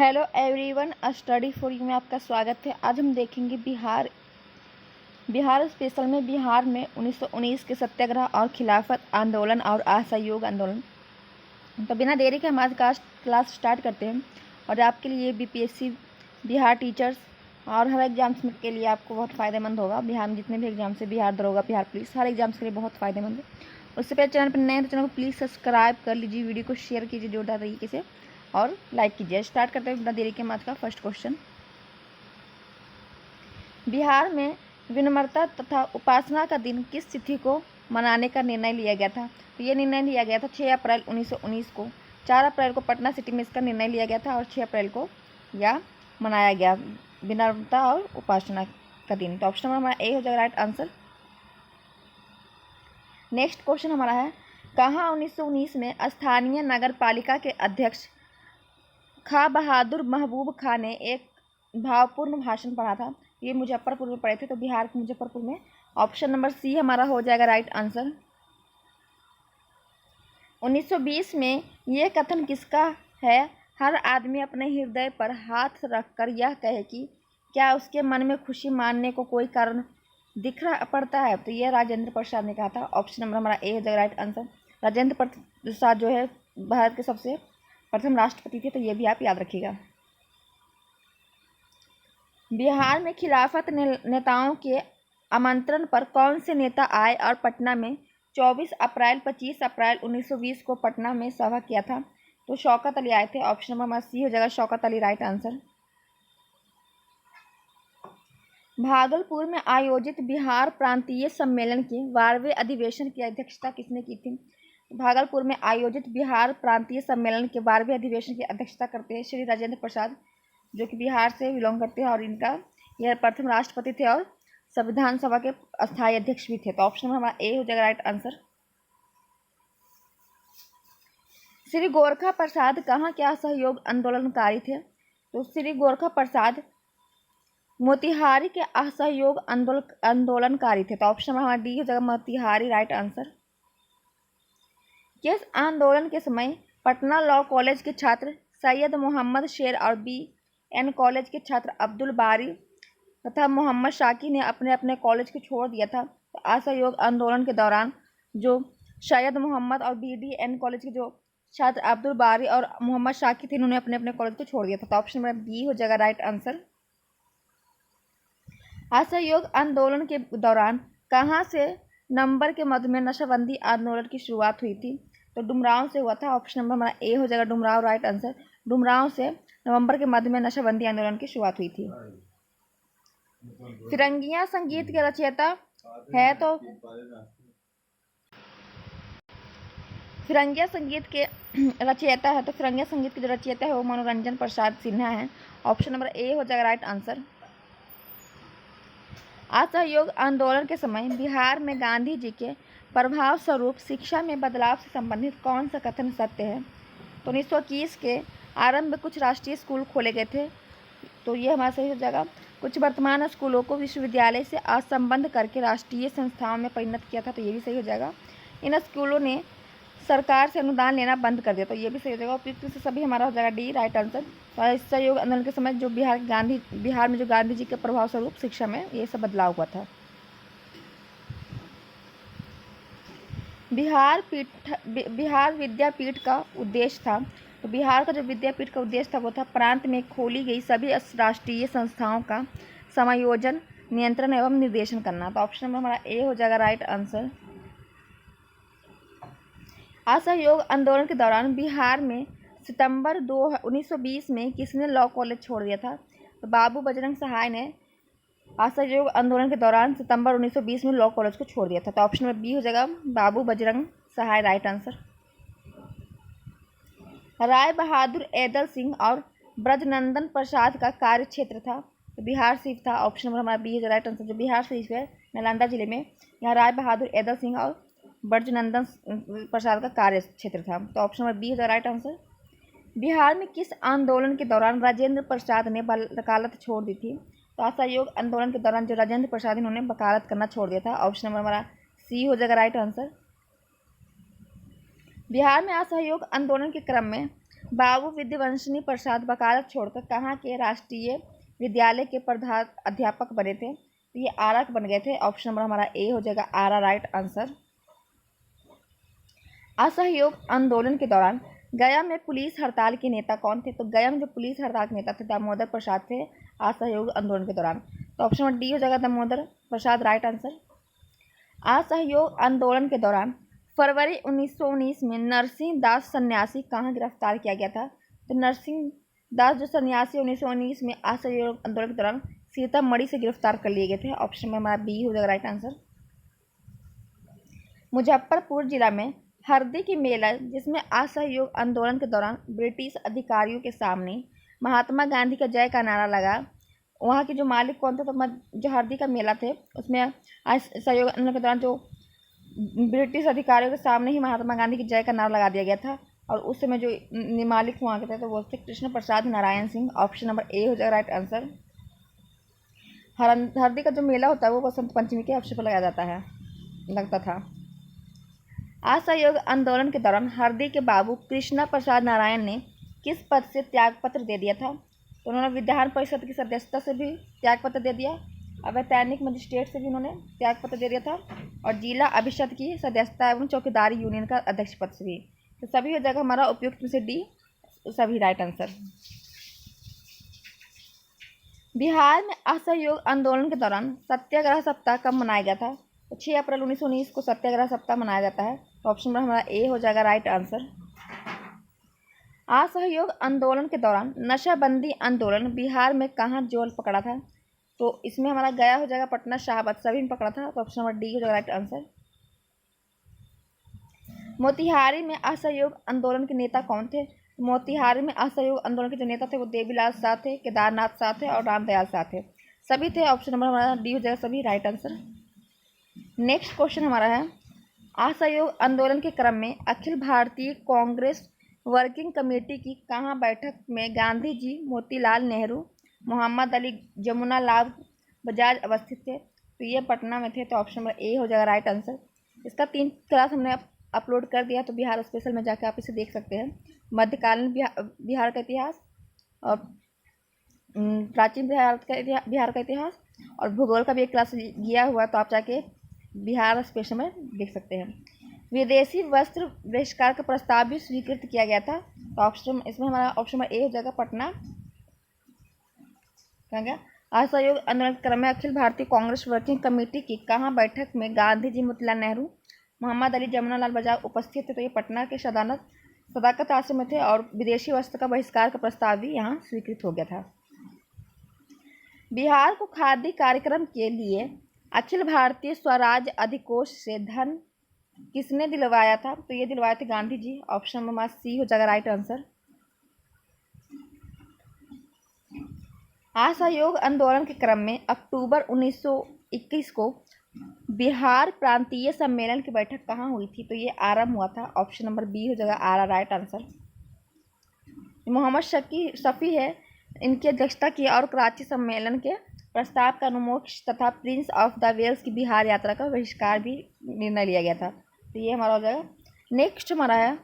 Hello everyone, study for you में आपका स्वागत है। आज हम देखेंगे बिहार स्पेशल में बिहार में 1919 के सत्याग्रह और खिलाफत आंदोलन और असहयोग आंदोलन। तो बिना देरी के हम आज का क्लास स्टार्ट करते हैं। और आपके लिए बीपीएससी बिहार टीचर्स और हर एग्जाम्स के लिए आपको बहुत फ़ायदेमंद होगा। बिहार में जितने भी एग्जाम्स है, बिहार दरोगा, बिहार पुलिस, हर एग्जाम्स के लिए बहुत फ़ायदेमंद है। उससे पहले चैनल पर नए हैं तो चैनल को प्लीज़ सब्सक्राइब कर लीजिए, वीडियो को शेयर कीजिए जोरदार तरीके से और लाइक कीजिए। स्टार्ट करते हैं बिना देरी के आज का फर्स्ट क्वेश्चन। बिहार में विनम्रता तथा उपासना का दिन किस तिथि को मनाने का निर्णय लिया गया था? तो ये निर्णय लिया गया था 6 अप्रैल 1919 को। 4 अप्रैल को पटना सिटी में इसका निर्णय लिया गया था और 6 अप्रैल को यह मनाया गया, विनम्रता और उपासना का दिन। तो ऑप्शन नंबर हमारा ए हो जाएगा राइट आंसर। नेक्स्ट क्वेश्चन हमारा है, कहाँ 1919 में स्थानीय नगर पालिका के अध्यक्ष खां बहादुर महबूब खां ने एक भावपूर्ण भाषण पढ़ा था? ये मुजफ्फरपुर में पढ़े थे, तो बिहार के मुजफ्फरपुर में। ऑप्शन नंबर सी हमारा हो जाएगा राइट आंसर। 1920 में ये कथन किसका है? हर आदमी अपने हृदय पर हाथ रखकर यह कहे कि क्या उसके मन में खुशी मानने को कोई कारण दिख रहा पड़ता है? तो ये राजेंद्र प्रसाद ने कहा था। ऑप्शन नंबर हमारा ए हो जाएगा राइट आंसर। राजेंद्र प्रसाद जो है भारत के सबसे प्रथम राष्ट्रपति थे, तो ये भी आप याद रखिएगा। बिहार में खिलाफत नेताओं के आमंत्रण पर कौन से नेता आए और पटना में 24 अप्रैल 25 अप्रैल 1920 को पटना में सभा किया था? तो शौकत अली आए थे। ऑप्शन नंबर हमारा सी हो जाएगा शौकत अली राइट आंसर। भागलपुर में आयोजित बिहार प्रांतीय सम्मेलन के 12वें अधिवेशन की अध्यक्षता किसने की थी? भागलपुर में आयोजित बिहार प्रांतीय सम्मेलन के 12वें अधिवेशन की अध्यक्षता करते हैं श्री राजेंद्र प्रसाद, जो कि बिहार से बिलोंग करते हैं और इनका यह प्रथम राष्ट्रपति थे और संविधान सभा के अस्थायी अध्यक्ष भी थे। तो ऑप्शन नंबर हमारा ए हो जाएगा राइट आंसर। श्री गोरखा प्रसाद कहाँ के असहयोग आंदोलनकारी थे? तो श्री गोरखा प्रसाद मोतिहारी के असहयोग आंदोलनकारी थे। तो ऑप्शन नंबर हमारा डी हो जाएगा मोतिहारी राइट आंसर। किस आंदोलन के समय पटना लॉ कॉलेज के छात्र सैयद मोहम्मद शेर और BN कॉलेज के छात्र अब्दुल बारी तथा मोहम्मद शाकी ने अपने अपने कॉलेज को छोड़ दिया था? तो असहयोग आंदोलन के दौरान जो सैयद मोहम्मद और BDN कॉलेज के जो छात्र अब्दुल बारी और मोहम्मद शाकी थे, इन्होंने अपने अपने कॉलेज को छोड़ दिया था। तो ऑप्शन नंबर बी हो जाएगा राइट आंसर। असहयोग आंदोलन के दौरान कहाँ से नवंबर के मध्य में नशाबंदी आंदोलन की शुरुआत हुई थी? तो डुमरांव से हुआ था। ऑप्शन नंबर हमारा ए हो जाएगा डुमरांव राइट आंसर। डुमरांव से नवंबर के मध्य में नशाबंदी आंदोलन की शुरुआत हुई थी। फिरंगिया संगीत के रचयिता है तो फिरंगिया संगीत के रचयिता है तो फिरंगिया संगीत के जो रचयिता है वो मनोरंजन प्रसाद सिन्हा है। ऑप्शन नंबर ए हो जाएगा राइट आंसर। असहयोग आंदोलन के समय बिहार में गांधी जी के प्रभाव स्वरूप शिक्षा में बदलाव से संबंधित कौन सा कथन सत्य है? तो 1921 के आरंभ में कुछ राष्ट्रीय स्कूल खोले गए थे, तो ये हमारा सही हो जाएगा। कुछ वर्तमान स्कूलों को विश्वविद्यालय से असंबद्ध करके राष्ट्रीय संस्थाओं में परिणत किया था, तो ये भी सही हो जाएगा। इन स्कूलों ने सरकार से अनुदान लेना बंद कर दिया, तो ये भी सही हो जाएगा। उपयुक्त से सभी हमारा हो जाएगा डी राइट आंसर। तो असहयोग आंदोलन के समय जो बिहार में जो गांधी जी के प्रभाव स्वरूप शिक्षा में ये सब बदलाव हुआ था। बिहार विद्यापीठ का उद्देश्य था, तो बिहार का जो विद्यापीठ का उद्देश्य था वो था प्रांत में खोली गई सभी राष्ट्रीय संस्थाओं का समायोजन, नियंत्रण एवं निर्देशन करना। तो ऑप्शन नंबर हमारा ए हो जाएगा राइट आंसर। असहयोग आंदोलन के दौरान बिहार में सितंबर 1920 में किसने लॉ कॉलेज छोड़ दिया था? तो बाबू बजरंग सहाय ने असहयोग आंदोलन के दौरान सितंबर 1920 में लॉ कॉलेज को छोड़ दिया था। तो ऑप्शन नंबर बी हो जाएगा बाबू बजरंग सहाय राइट आंसर। राय बहादुर ऐदल सिंह और ब्रजनंदन प्रसाद का कार्य क्षेत्र था? तो बिहार शरीफ था। ऑप्शन नंबर हमारा बी हो जाएगा राइट आंसर। जो बिहार शरीफ है नालंदा जिले में, यहाँ राय बहादुर ऐदल सिंह और ब्रजनंदन प्रसाद का कार्य क्षेत्र था। तो ऑप्शन नंबर बी हो जाएगा राइट आंसर। बिहार में किस आंदोलन के दौरान राजेंद्र प्रसाद ने वकालत छोड़ दी थी? तो असहयोग आंदोलन के दौरान जो राजेंद्र प्रसाद इन्होंने वकालत करना छोड़ दिया था। ऑप्शन नंबर हमारा सी हो जाएगा राइट आंसर। बिहार में असहयोग आंदोलन के क्रम में बाबू विद्यावंशिनी प्रसाद वकालत छोड़कर कहाँ के राष्ट्रीय विद्यालय के प्रधान अध्यापक बने थे? तो ये आरा के बन गए थे। ऑप्शन नंबर हमारा ए हो जाएगा, आरा राइट आंसर। असहयोग आंदोलन के दौरान गया में पुलिस हड़ताल के नेता कौन थे? तो गया में जो पुलिस हड़ताल के नेता थे दामोदर प्रसाद थे असहयोग आंदोलन के दौरान। तो ऑप्शन नंबर डी हो जाएगा, दामोदर प्रसाद राइट आंसर। असहयोग आंदोलन के दौरान फरवरी 1919 में नरसिंह दास सन्यासी कहाँ गिरफ्तार किया गया था? तो नरसिंह दास जो सन्यासी 1919 में असहयोग आंदोलन के दौरान सीतामढ़ी से गिरफ्तार कर लिए गए थे। ऑप्शन में हमारा बी हो जाएगा राइट आंसर। मुजफ्फरपुर जिला में हरदी की मेला जिसमें असहयोग आंदोलन के दौरान ब्रिटिश अधिकारियों के सामने महात्मा गांधी का जय का नारा लगा, वहाँ के जो मालिक कौन थे? तो जो हरदी का मेला थे उसमें असहयोग आंदोलन के दौरान जो ब्रिटिश अधिकारियों के सामने ही महात्मा गांधी की जय का नारा लगा दिया गया था, और उस समय जो मालिक वहाँ के थे तो वो थे Krishna Prasad Narayan Singh. Option number A हो जाएगा राइट आंसर। हरदी का जो मेला होता है वो बसंत पंचमी के अवसर पर लगाया जाता है, लगता था। असहयोग आंदोलन के दौरान हरदी के बाबू कृष्णा प्रसाद नारायण ने किस पद से त्यागपत्र दे दिया था? तो उन्होंने विधान परिषद की सदस्यता से भी त्यागपत्र दे दिया, अवैतनिक मजिस्ट्रेट से भी उन्होंने त्यागपत्र दे दिया था, और जिला अभिषद की सदस्यता एवं चौकीदारी यूनियन का अध्यक्ष पद से भी। तो सभी हो जाएगा हमारा उपयुक्त में से डी, सभी राइट आंसर। बिहार में असहयोग आंदोलन के दौरान सत्याग्रह सप्ताह कब मनाया गया था? तो 6 अप्रैल 1919 को सत्याग्रह सप्ताह मनाया जाता है। तो ऑप्शन नंबर हमारा ए हो जाएगा राइट आंसर। असहयोग आंदोलन के दौरान नशाबंदी आंदोलन बिहार में कहाँ जोर पकड़ा था? तो इसमें हमारा गया हो जाएगा, पटना, शाहबाद सभी में पकड़ा था। तो ऑप्शन नंबर डी हो जाएगा राइट आंसर। मोतिहारी में असहयोग आंदोलन के नेता कौन थे? मोतिहारी में असहयोग आंदोलन के जो नेता थे वो देवीलाल शाह थे, केदारनाथ शाह थे और रामदयाल शाह थे, सभी थे। ऑप्शन नंबर हमारा डी हो जाएगा, सभी राइट आंसर। नेक्स्ट क्वेश्चन हमारा है, असहयोग आंदोलन के क्रम में अखिल भारतीय कांग्रेस वर्किंग कमेटी की कहाँ बैठक में गांधी जी, मोतीलाल नेहरू, मोहम्मद अली, जमुना लाल बजाज उपस्थित थे? तो ये पटना में थे। तो ऑप्शन नंबर ए हो जाएगा राइट आंसर। इसका 3 क्लास हमने अपलोड कर दिया, तो बिहार स्पेशल में जाकर आप इसे देख सकते हैं। मध्यकालीन बिहार का इतिहास और प्राचीन बिहार का इतिहास और भूगोल का भी एक क्लास दिया हुआ, तो आप जाके बिहार स्पेशल में देख सकते हैं। विदेशी वस्त्र बहिष्कार का प्रस्ताव भी स्वीकृत किया गया था। तो ऑप्शन इसमें हमारा ऑप्शन नंबर ए हो जाएगा, पटना। क्या गया? असहयोग आंदोलन के क्रम में अखिल भारतीय कांग्रेस वर्किंग कमेटी की कहाँ बैठक में गांधी जी, मोतीलाल नेहरू, मोहम्मद अली, जमुना लाल बजाज उपस्थित थे? तो ये पटना के सदाकत आश्रम में थे, और विदेशी वस्त्र का बहिष्कार का प्रस्ताव भी यहाँ स्वीकृत हो गया था। बिहार को खाद्य कार्यक्रम के लिए अखिल भारतीय स्वराज अधिकोष से धन किसने दिलवाया था? तो ये दिलवाए थे Gandhi ji. Option number C हो जाएगा राइट आंसर। असहयोग आंदोलन के क्रम में अक्टूबर 1921 को बिहार प्रांतीय सम्मेलन की बैठक कहाँ हुई थी? तो ये आरंभ हुआ था। ऑप्शन नंबर बी हो जाएगा आरा राइट आंसर। मोहम्मद शफी है इनकी अध्यक्षता की, और कराची सम्मेलन के प्रस्ताव का अनुमोदन तथा प्रिंस ऑफ द वेल्स की बिहार यात्रा का बहिष्कार भी निर्णय लिया गया था। तो ये हमारा हो जाएगा। नेक्स्ट हमारा है,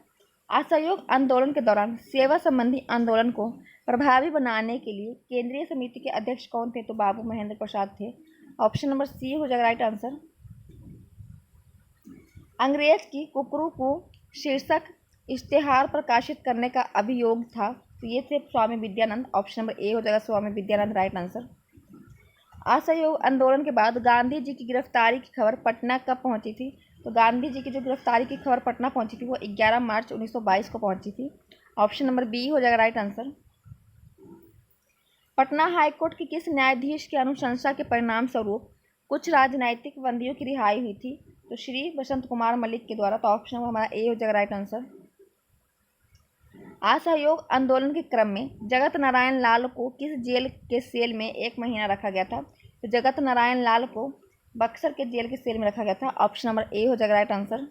असहयोग आंदोलन के दौरान सेवा संबंधी आंदोलन को प्रभावी बनाने के लिए केंद्रीय समिति के अध्यक्ष कौन थे? तो बाबू महेंद्र प्रसाद थे। ऑप्शन नंबर सी हो जाएगा राइट आंसर। अंग्रेज की कुकरू को शीर्षक इश्तेहार प्रकाशित करने का अभियोग था? तो ये थे स्वामी विद्यानंद। ऑप्शन नंबर ए हो जाएगा, स्वामी विद्यानंद राइट आंसर। असहयोग आंदोलन के बाद गांधी जी की गिरफ्तारी की खबर पटना कब पहुंची थी? तो गांधी जी की जो गिरफ्तारी की खबर पटना पहुंची थी वो 11 मार्च 1922 को पहुंची थी। ऑप्शन नंबर बी हो जाएगा राइट आंसर। पटना हाईकोर्ट के किस न्यायाधीश की अनुशंसा के परिणाम स्वरूप कुछ राजनैतिक बंदियों की रिहाई हुई थी? तो श्री वसंत कुमार मलिक के द्वारा। तो ऑप्शन हमारा ए हो जाएगा राइट आंसर। असहयोग आंदोलन के क्रम में जगत नारायण लाल को किस जेल के सेल में 1 महीना रखा गया था? तो जगत नारायण लाल को बक्सर के जेल के सेल में रखा गया था। ऑप्शन नंबर ए हो जाएगा राइट आंसर।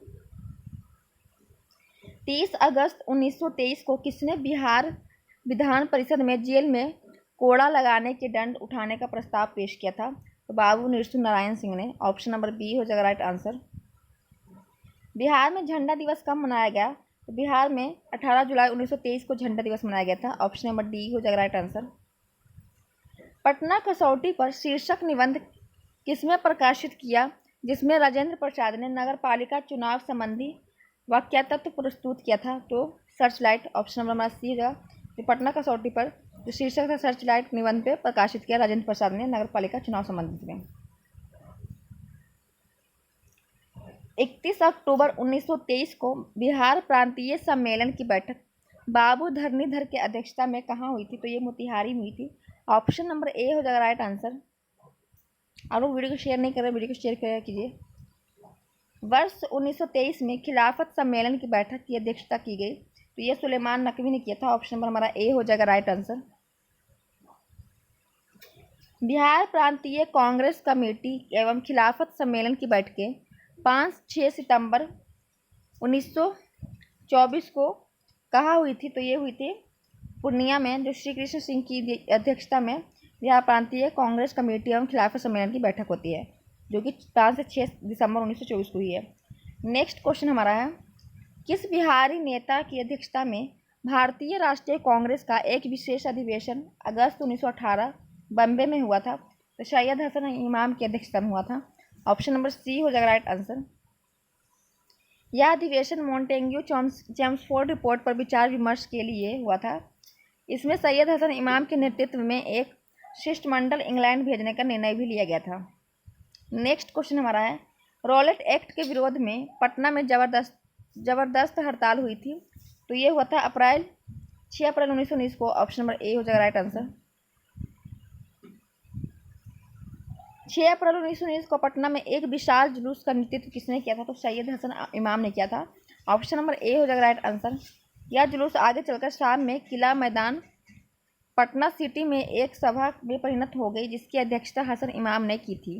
30 अगस्त 1923 को किसने बिहार विधान परिषद में जेल में कोड़ा लगाने के दंड उठाने का प्रस्ताव पेश किया था? तो बाबू नृसिंह नारायण सिंह ने। ऑप्शन नंबर बी हो जाएगा राइट आंसर। बिहार में झंडा दिवस कब मनाया गया? तो बिहार में 18 जुलाई 1923 को झंडा दिवस मनाया गया था। ऑप्शन नंबर डी हो जाएगा राइट आंसर। पटना कसौटी पर शीर्षक निबंध किसमें प्रकाशित किया जिसमें राजेंद्र प्रसाद ने नगर पालिका चुनाव संबंधी वाक्यतत्व प्रस्तुत किया था? तो सर्चलाइट, ऑप्शन नंबर सी होगा। तो पटना कसौटी पर जो शीर्षक था सर्चलाइट निबंध पे प्रकाशित किया राजेंद्र प्रसाद ने नगर पालिका चुनाव संबंधित में। 31 अक्टूबर 1923 को बिहार प्रांतीय सम्मेलन की बैठक बाबू धरणीधर की अध्यक्षता में कहाँ हुई थी? तो ये मोतिहारी में हुई थी। ऑप्शन नंबर ए हो जाएगा राइट आंसर। आप लोग वीडियो को शेयर नहीं कर रहे, वीडियो को शेयर किया कीजिए। वर्ष 1923 में खिलाफत सम्मेलन की बैठक की अध्यक्षता की गई, तो ये सुलेमान नकवी ने किया था। ऑप्शन नंबर हमारा ए हो जाएगा राइट आंसर। बिहार प्रांतीय कांग्रेस कमेटी एवं खिलाफत सम्मेलन की बैठकें 5-6 सितंबर 1924 को कहाँ हुई थी? तो ये हुई थी पूर्णिया में, जो श्री कृष्ण सिंह की अध्यक्षता में बिहार प्रांतीय कांग्रेस कमेटी एवं खिलाफत सम्मेलन की बैठक होती है, जो कि 5 से 6 दिसंबर 1924 को हुई है। नेक्स्ट क्वेश्चन हमारा है, किस बिहारी नेता की अध्यक्षता में भारतीय राष्ट्रीय कांग्रेस का एक विशेष अधिवेशन अगस्त 1918 बम्बे में हुआ था? तो सैयद हसन इमाम की अध्यक्षता में हुआ था। ऑप्शन नंबर सी हो जाएगा राइट आंसर। यह अधिवेशन मॉन्टेग्यू चेम्सफोर्ड रिपोर्ट पर विचार विमर्श के लिए हुआ था। इसमें सैयद हसन इमाम के नेतृत्व में एक शिष्टमंडल इंग्लैंड भेजने का निर्णय भी लिया गया था। नेक्स्ट क्वेश्चन हमारा है, रॉलेट एक्ट के विरोध में पटना में जबरदस्त हड़ताल हुई थी, तो ये हुआ था 6 अप्रैल 1919 को। ऑप्शन नंबर ए हो जाएगा राइट आंसर। 6 अप्रैल 1919 को पटना में एक विशाल जुलूस का नेतृत्व किसने किया था? तो सैयद हसन इमाम ने किया था। ऑप्शन नंबर ए हो जाएगा राइट आंसर। यह जुलूस आगे चलकर शाम में किला मैदान पटना सिटी में एक सभा में परिणत हो गई, जिसकी अध्यक्षता हसन इमाम ने की थी।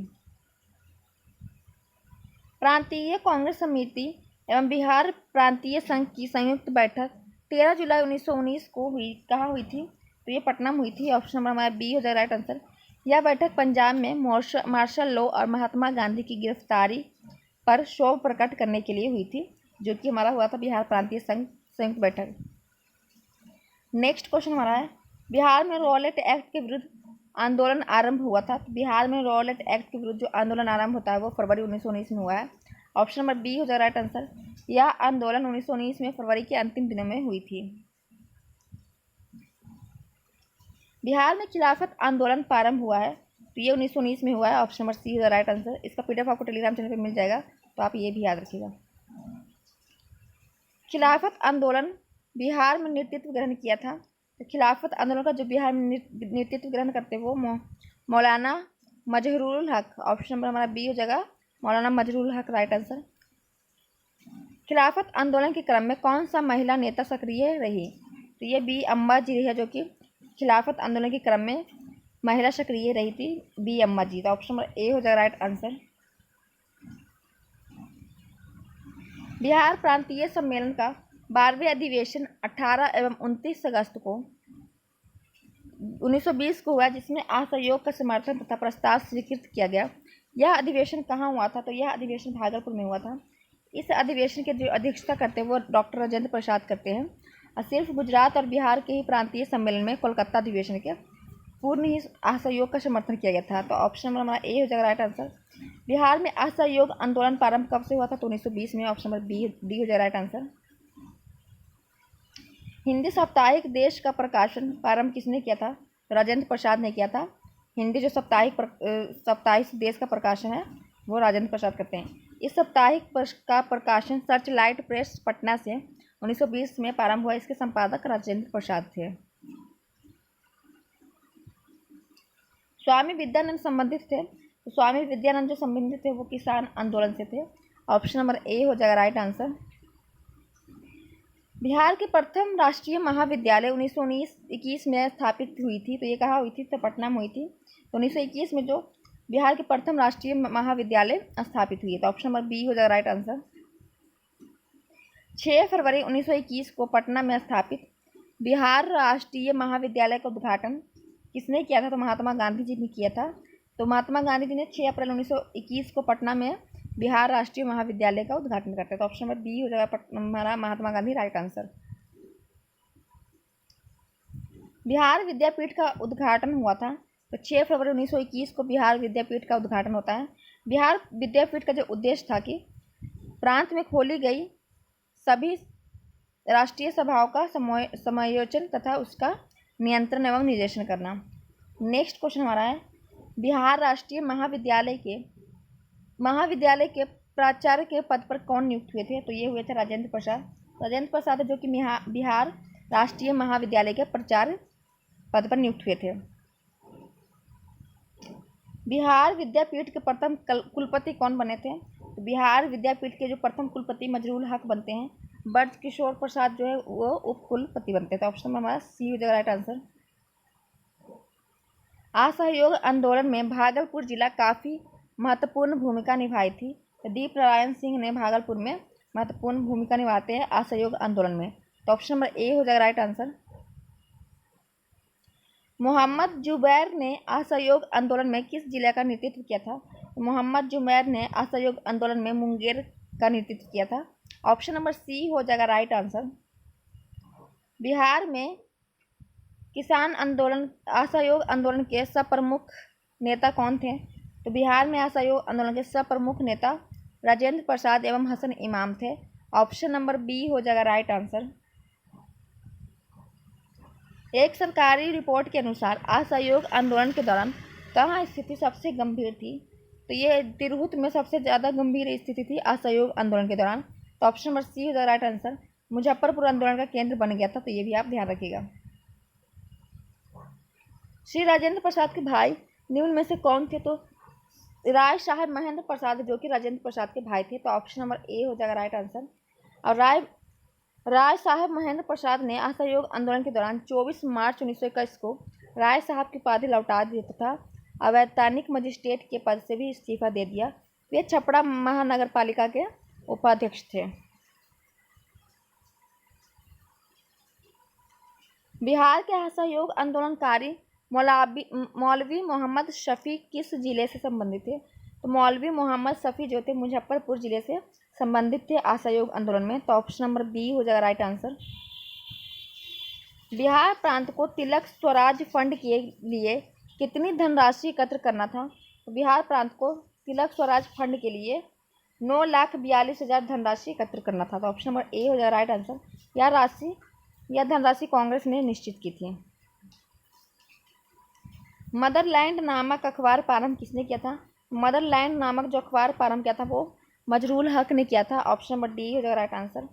प्रांतीय कांग्रेस समिति एवं बिहार प्रांतीय संघ की संयुक्त बैठक 13 जुलाई 1919 को कहाँ हुई थी? तो ये पटना में हुई थी। ऑप्शन नंबर हमारा बी हो जाएगा राइट आंसर। यह बैठक पंजाब में मार्शल लॉ और महात्मा गांधी की गिरफ्तारी पर क्षोभ प्रकट करने के लिए हुई थी, जो कि हमारा हुआ था बिहार प्रांतीय संघ संयुक्त बैठक। नेक्स्ट क्वेश्चन हमारा है, बिहार में रॉलेट एक्ट के विरुद्ध आंदोलन आरंभ हुआ था। तो बिहार में रॉलेट एक्ट के विरुद्ध जो आंदोलन आरंभ होता है वो फरवरी 1919 में हुआ है। ऑप्शन नंबर बी हो जाएगा राइट आंसर। यह आंदोलन 1919 में फरवरी के अंतिम दिनों में हुई थी। बिहार में खिलाफत आंदोलन प्रारंभ हुआ है, तो ये 1919 में हुआ है। ऑप्शन नंबर सी हो जाएगा राइट आंसर। इसका पीडीएफ आपको टेलीग्राम चैनल पर मिल जाएगा, तो आप ये भी याद रखिएगा। खिलाफत आंदोलन बिहार में नेतृत्व ग्रहण किया था। तो खिलाफत आंदोलन का जो बिहार में नेतृत्व ग्रहण करते वो मौलाना मजहरूल हक। ऑप्शन नंबर हमारा बी हो जाएगा, मौलाना मजहरूल हक राइट आंसर। खिलाफत आंदोलन के क्रम में कौन सा महिला नेता सक्रिय रही? तो ये बी अम्मा जी है, जो कि खिलाफत आंदोलन के क्रम में महिला सक्रिय रही थी, बी अम्मा जी। तो ऑप्शन नंबर ए हो जाएगा राइट आंसर। बिहार प्रांतीय सम्मेलन का 12वें अधिवेशन 18 एवं 29 अगस्त को 1920 को हुआ, जिसमें असहयोग का समर्थन तथा प्रस्ताव स्वीकृत किया गया। यह अधिवेशन कहाँ हुआ था? तो यह अधिवेशन भागलपुर में हुआ था। इस अधिवेशन के जो अध्यक्षता करते हैं वो डॉक्टर राजेंद्र प्रसाद करते हैं, और सिर्फ गुजरात और बिहार के ही प्रांतीय सम्मेलन में कोलकाता अधिवेशन के पूर्ण ही असहयोग का समर्थन किया गया था। तो ऑप्शन नंबर हमारा ए हो जाएगा राइट आंसर। बिहार में असहयोग आंदोलन प्रारंभ कब से हुआ था? तो 1920 में। ऑप्शन नंबर डी हो जाएगा राइट आंसर। हिंदी साप्ताहिक देश का प्रकाशन प्रारंभ किसने किया था? राजेंद्र प्रसाद ने किया था। हिंदी जो साप्ताहिक देश का प्रकाशन है वो राजेंद्र प्रसाद करते हैं। इस साप्ताहिक का प्रकाशन सर्चलाइट प्रेस पटना से 1920 में प्रारंभ हुआ। इसके संपादक राजेंद्र प्रसाद थे। स्वामी विद्यानंद संबंधित थे, तो स्वामी विद्यानंद जो संबंधित थे वो किसान आंदोलन से थे। ऑप्शन नंबर ए हो जाएगा राइट आंसर। बिहार के प्रथम राष्ट्रीय महाविद्यालय 1921 में स्थापित हुई थी, तो ये कहाँ हुई थी? तो पटना में हुई थी। तो 1921 में जो बिहार के प्रथम राष्ट्रीय महाविद्यालय स्थापित हुई है, तो ऑप्शन नंबर बी हो जाएगा राइट आंसर। 6 फरवरी 1921 को पटना में स्थापित बिहार राष्ट्रीय महाविद्यालय का उद्घाटन किसने किया था? तो महात्मा गांधी जी ने किया था। तो महात्मा गांधी जी ने 6 अप्रैल 1921 को पटना में बिहार राष्ट्रीय महाविद्यालय का उद्घाटन करते हैं। तो ऑप्शन नंबर बी हो जाएगा हमारा महात्मा गांधी राइट आंसर। बिहार विद्यापीठ का उद्घाटन हुआ था तो 6 फरवरी 1921 को बिहार विद्यापीठ का उद्घाटन होता है। बिहार विद्यापीठ का जो उद्देश्य था कि प्रांत में खोली गई सभी राष्ट्रीय सभाओं का समायोजन तथा उसका नियंत्रण एवं निर्देशन करना। नेक्स्ट क्वेश्चन हमारा है, बिहार राष्ट्रीय महाविद्यालय के प्राचार्य के पद पर कौन नियुक्त हुए थे? तो ये हुए थे राजेंद्र प्रसाद। राजेंद्र प्रसाद जो कि बिहार राष्ट्रीय महाविद्यालय के प्राचार्य पद पर नियुक्त हुए थे। बिहार विद्यापीठ के प्रथम कुलपति कौन बने थे? तो बिहार विद्यापीठ के जो प्रथम कुलपति मजरूल हक बनते हैं। ब्रज किशोर प्रसाद जो है वो उप कुलपति बनते थे। ऑप्शन नंबर हमारा सी हो जाएगा राइट आंसर। असहयोग आंदोलन में भागलपुर जिला काफी महत्वपूर्ण भूमिका निभाई थी। तो दीप नारायण सिंह ने भागलपुर में महत्वपूर्ण भूमिका निभाते हैं असहयोग आंदोलन में। तो ऑप्शन नंबर ए हो जाएगा राइट आंसर। मोहम्मद जुबैर ने असहयोग आंदोलन में किस जिले का नेतृत्व किया था? मोहम्मद जुबैर ने असहयोग आंदोलन में मुंगेर का नेतृत्व किया था। ऑप्शन नंबर सी हो जाएगा राइट आंसर। बिहार में किसान आंदोलन असहयोग आंदोलन के सब प्रमुख नेता कौन थे? तो बिहार में असहयोग आंदोलन के सब प्रमुख नेता राजेंद्र प्रसाद एवं हसन इमाम थे। ऑप्शन नंबर बी हो जाएगा राइट आंसर। एक सरकारी रिपोर्ट के अनुसार असहयोग आंदोलन के दौरान कहाँ स्थिति सबसे गंभीर थी? तो ये तिरहुत में सबसे ज़्यादा गंभीर स्थिति थी असहयोग आंदोलन के दौरान। तो ऑप्शन नंबर सी हो जाएगा राइट आंसर। मुजफ्फरपुर आंदोलन का केंद्र बन गया था। तो ये भी आप ध्यान रखिएगा। श्री राजेंद्र प्रसाद के भाई निम्न में से कौन थे? तो राय साहब महेंद्र प्रसाद जो कि राजेंद्र प्रसाद के भाई थे। तो ऑप्शन नंबर ए हो जाएगा राइट आंसर। और राय साहब महेंद्र प्रसाद ने असहयोग आंदोलन के दौरान 24 मार्च 1921 को राय साहब की उपाधि लौटा दी तथा अवैधानिक मजिस्ट्रेट के पद से भी इस्तीफा दे दिया। वे छपरा महानगर पालिका के उपाध्यक्ष थे। बिहार के असहयोग आंदोलनकारी मौलवी मोहम्मद शफी किस जिले से संबंधित थे? तो मौलवी मोहम्मद शफी जो थे मुजफ्फरपुर जिले से संबंधित थे असहयोग आंदोलन में। तो ऑप्शन नंबर बी हो जाएगा राइट आंसर। बिहार प्रांत को तिलक स्वराज फंड के लिए कितनी धनराशि एकत्र करना था? तो बिहार प्रांत को तिलक स्वराज फंड के लिए 9,42,000 धनराशि एकत्र करना था। तो ऑप्शन नंबर ए हो जाएगा राइट आंसर। यह धनराशि कांग्रेस ने निश्चित की थी। मदरलैंड नामक अखबार प्रारंभ किसने किया था? मदरलैंड नामक जो अखबार प्रारंभ किया था वो मजरूल हक ने किया था। ऑप्शन नंबर डी हो जाएगा राइट आंसर।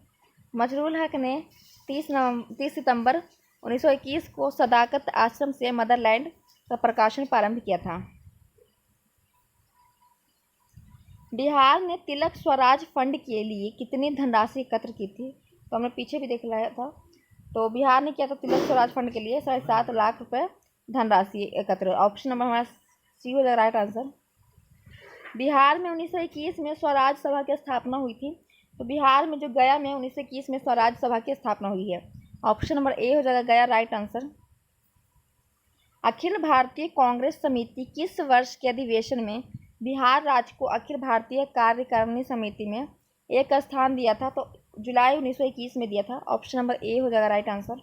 मजरूल हक ने 30 सितंबर 1921 को सदाकत आश्रम से मदरलैंड का प्रकाशन प्रारंभ किया था। बिहार ने तिलक स्वराज फंड के लिए कितनी धनराशि एकत्र की थी? तो हमने पीछे भी देख लिया था। तो बिहार ने किया था तिलक स्वराज फंड के लिए 7.5 लाख रुपए धनराशि एकत्र। ऑप्शन नंबर हमारा सी हो जाएगा राइट आंसर। बिहार में 1921 में स्वराज सभा की स्थापना हुई थी। तो बिहार में जो गया में 1921 में स्वराज सभा की स्थापना हुई है। ऑप्शन नंबर ए हो जाएगा गया राइट आंसर। अखिल भारतीय कांग्रेस समिति किस वर्ष के अधिवेशन में बिहार राज्य को अखिल भारतीय कार्यकारिणी समिति में एक स्थान दिया था? तो जुलाई 1921 में दिया था। ऑप्शन नंबर ए हो जाएगा राइट आंसर।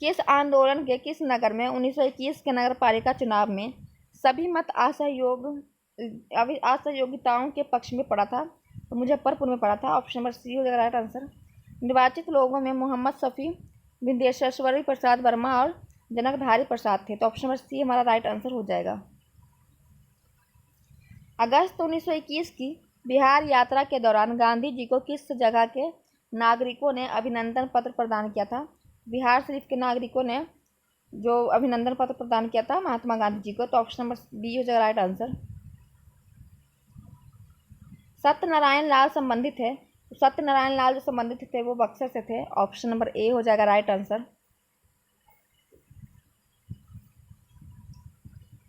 किस आंदोलन के किस नगर में 1921 के नगर पालिका चुनाव में सभी मत असहयोगिताओं के पक्ष में पड़ा था? तो मुजफ्फरपुर में पड़ा था। ऑप्शन नंबर सी हो जाएगा राइट आंसर। निर्वाचित लोगों में मोहम्मद शफी, विंदेश्वरी प्रसाद वर्मा और जनकधारी प्रसाद थे। तो ऑप्शन नंबर सी हमारा राइट आंसर हो जाएगा। अगस्त 1921 की बिहार यात्रा के दौरान गांधी जी को किस जगह के नागरिकों ने अभिनंदन पत्र प्रदान किया था? बिहार शरीफ के नागरिकों ने जो अभिनंदन पत्र प्रदान किया था महात्मा गांधी जी को। तो ऑप्शन नंबर बी हो जाएगा राइट आंसर। सत्यनारायण लाल संबंधित है। तो सत्यनारायण लाल जो संबंधित थे वो बक्सर से थे। ऑप्शन नंबर ए हो जाएगा राइट आंसर।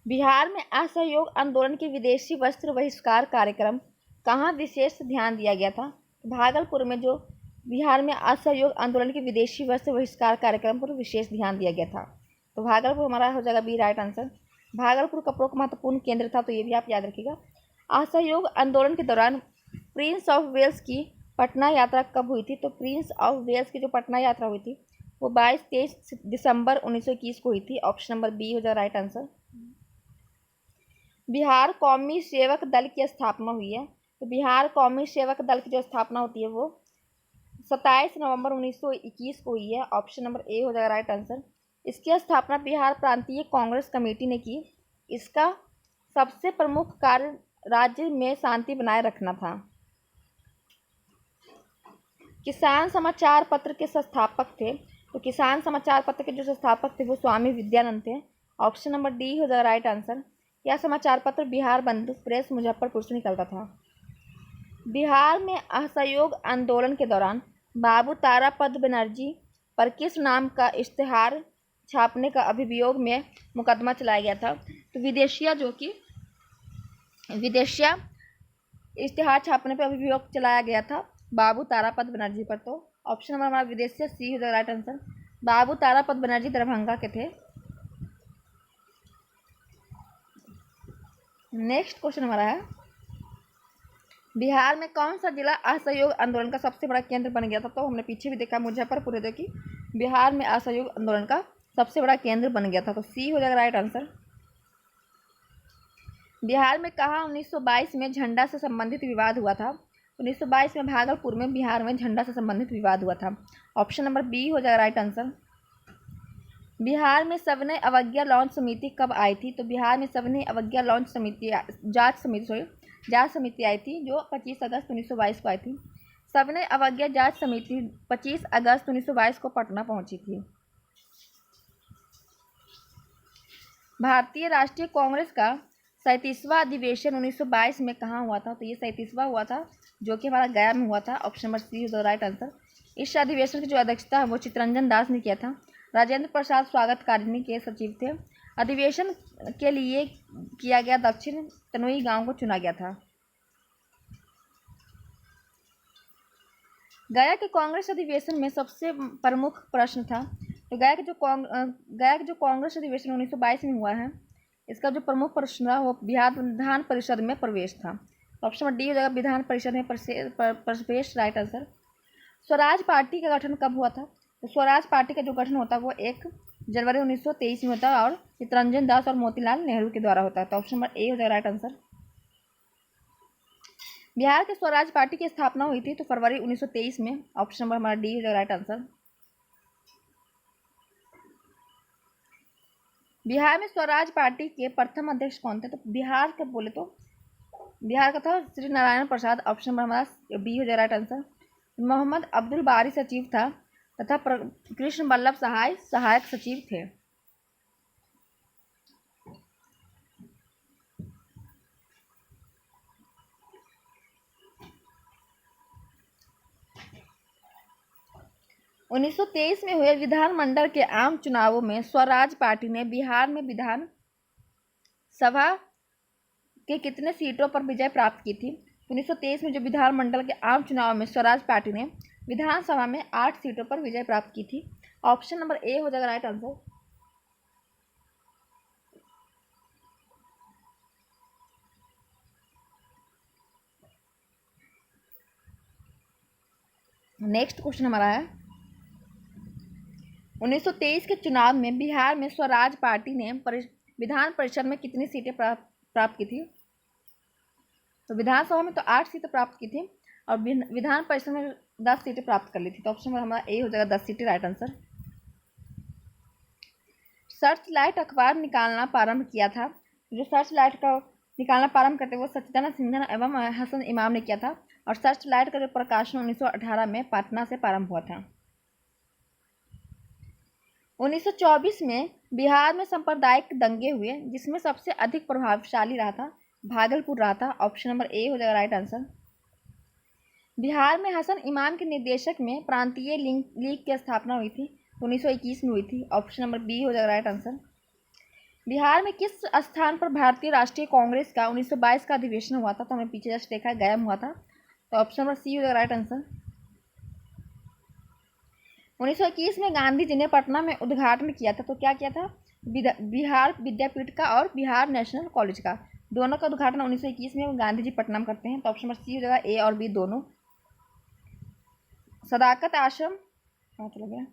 बिहार में असहयोग आंदोलन के विदेशी वस्त्र बहिष्कार कार्यक्रम कहाँ विशेष ध्यान दिया गया था? भागलपुर में जो बिहार में असहयोग आंदोलन के विदेशी वस्त्र बहिष्कार कार्यक्रम पर विशेष ध्यान दिया गया था। तो भागलपुर हमारा हो जाएगा बी राइट आंसर। भागलपुर का प्रमुख महत्वपूर्ण केंद्र था, तो ये भी आप याद रखिएगा। असहयोग आंदोलन के दौरान प्रिंस ऑफ वेल्स की पटना यात्रा कब हुई थी? तो प्रिंस ऑफ वेल्स की जो पटना यात्रा हुई थी वो 22-23 दिसंबर 1921 को हुई थी। ऑप्शन नंबर बी हो जाएगा राइट आंसर। बिहार कौमी सेवक दल की स्थापना हुई है, तो बिहार कौमी सेवक दल की जो स्थापना होती है वो 27 नवंबर 1921 को हुई है। ऑप्शन नंबर ए हो जाएगा राइट आंसर। इसकी स्थापना बिहार प्रांतीय कांग्रेस कमेटी ने की। इसका सबसे प्रमुख कार्य राज्य में शांति बनाए रखना था। किसान समाचार पत्र के संस्थापक थे, तो किसान समाचार पत्र के जो संस्थापक थे वो स्वामी विद्यानंद थे। ऑप्शन नंबर डी हो जाएगा राइट आंसर। यह समाचार पत्र बिहार बंधु प्रेस मुजफ्फरपुर से निकलता था। बिहार में असहयोग आंदोलन के दौरान बाबू तारापद बनर्जी पर किस नाम का इश्तेहार छापने का अभियोग में मुकदमा चलाया गया था? तो विदेशिया इश्तेहार छापने पर अभियोग चलाया गया था बाबू तारापद बनर्जी पर। तो ऑप्शन नंबर हमारा विदेशिया सी हो जाएगा राइट आंसर। बाबू तारापद बनर्जी दरभंगा के थे। नेक्स्ट क्वेश्चन हमारा है, बिहार में कौन सा जिला असहयोग आंदोलन का सबसे बड़ा केंद्र बन गया था? तो हमने पीछे भी देखा मुजफ्फरपुर है जो कि बिहार में असहयोग आंदोलन का सबसे बड़ा केंद्र बन गया था, तो सी हो जाएगा राइट आंसर। बिहार में कहाँ 1922 में झंडा से संबंधित विवाद हुआ था? 1922 में भागलपुर में बिहार में झंडा से संबंधित विवाद हुआ था। ऑप्शन नंबर बी हो जाएगा राइट आंसर। बिहार में सविनय अवज्ञा लॉन्च समिति कब आई थी? तो बिहार में सविनय अवज्ञा लॉन्च समिति जांच समिति आई थी जो 25 अगस्त 1922 को आई थी। सविनय अवज्ञा जांच समिति 25 अगस्त 1922 को पटना पहुंची थी। भारतीय राष्ट्रीय कांग्रेस का 37वां अधिवेशन 1922 में कहाँ हुआ था? तो ये 37वां हुआ था जो कि हमारा गया में हुआ था। Option number see the right answer. इस अधिवेशन की जो अध्यक्षता है वो चित्तरंजन दास ने किया था। राजेंद्र प्रसाद स्वागतकारिणी के सचिव थे। अधिवेशन के लिए किया गया दक्षिण तनोई गांव को चुना गया था। गया के कांग्रेस अधिवेशन में सबसे प्रमुख प्रश्न था, तो गया के जो कांग्रेस अधिवेशन 1922 में हुआ है इसका जो प्रमुख प्रश्न था वो बिहार विधान परिषद में प्रवेश था। ऑप्शन नंबर डी हो जाएगा विधान परिषद में प्रवेश राइट आंसर। स्वराज पार्टी का गठन कब हुआ था? तो स्वराज पार्टी का जो गठन होता है वो 1 जनवरी 1923 में होता है और चित्तरंजन दास और मोतीलाल नेहरू के द्वारा होता है। तो ऑप्शन नंबर ए हो जाएगा राइट आंसर। बिहार के स्वराज पार्टी की स्थापना हुई थी तो फरवरी 1923 में। ऑप्शन नंबर हमारा डी हो जाएगा राइट आंसर। बिहार में स्वराज पार्टी के प्रथम अध्यक्ष कौन थे? तो बिहार का बोले तो बिहार का था श्री नारायण प्रसाद। ऑप्शन नंबर हमारा बी हो जाएगा राइट आंसर। मोहम्मद अब्दुल बारी सचिव था तथा कृष्ण वल्लभ सहाय सहायक सचिव थे। उन्नीस सौ 23 में हुए विधानमंडल के आम चुनावों में स्वराज पार्टी ने बिहार में विधान सभा के कितने सीटों पर विजय प्राप्त की थी? 1923 में जो विधानमंडल के आम चुनाव में स्वराज पार्टी ने विधानसभा में 8 सीटों पर विजय प्राप्त की थी। ऑप्शन नंबर ए हो जाएगा राइट आंसर। नेक्स्ट क्वेश्चन हमारा है 1923 के चुनाव में बिहार में स्वराज पार्टी ने विधान परिषद में कितनी सीटें प्राप्त की थी? तो विधानसभा में तो 8 सीटें प्राप्त की थी और विधान परिषद में 10 सीटें प्राप्त कर ली थी। तो ऑप्शन नंबर हमारा ए हो जाएगा 10 सीटें राइट आंसर। सर्च लाइट अखबार निकालना प्रारंभ किया था, जो सर्च लाइट का निकालना प्रारंभ करते वो सच्चिदानंद सिन्हा एवं हसन इमाम ने किया था और सर्च लाइट का जो प्रकाशन 1918 में पटना से प्रारंभ हुआ था। 1924 में बिहार में सांप्रदायिक दंगे हुए जिसमें सबसे अधिक प्रभावशाली रहा था भागलपुर रहा था। ऑप्शन नंबर ए हो जाएगा राइट आंसर। बिहार में हसन इमाम के निर्देशक में प्रांतीय लीग की स्थापना हुई थी 1921 में हुई थी। ऑप्शन नंबर बी हो जाएगा राइट आंसर। बिहार में किस स्थान पर भारतीय राष्ट्रीय कांग्रेस का 1922 का अधिवेशन हुआ था? तो हमने पीछे जस्ट देखा गया में हुआ था। तो ऑप्शन नंबर सी हो जाएगा राइट आंसर। 1921 में गांधी जी ने पटना में उद्घाटन किया था, तो क्या किया था? बिहार विद्यापीठ का और बिहार नेशनल कॉलेज का, दोनों का उद्घाटन 1921 में गांधी जी पटना में करते हैं। तो ऑप्शन नंबर सी हो जाएगा, ए और बी दोनों। सदाकत आश्रम कहाँ चला गया,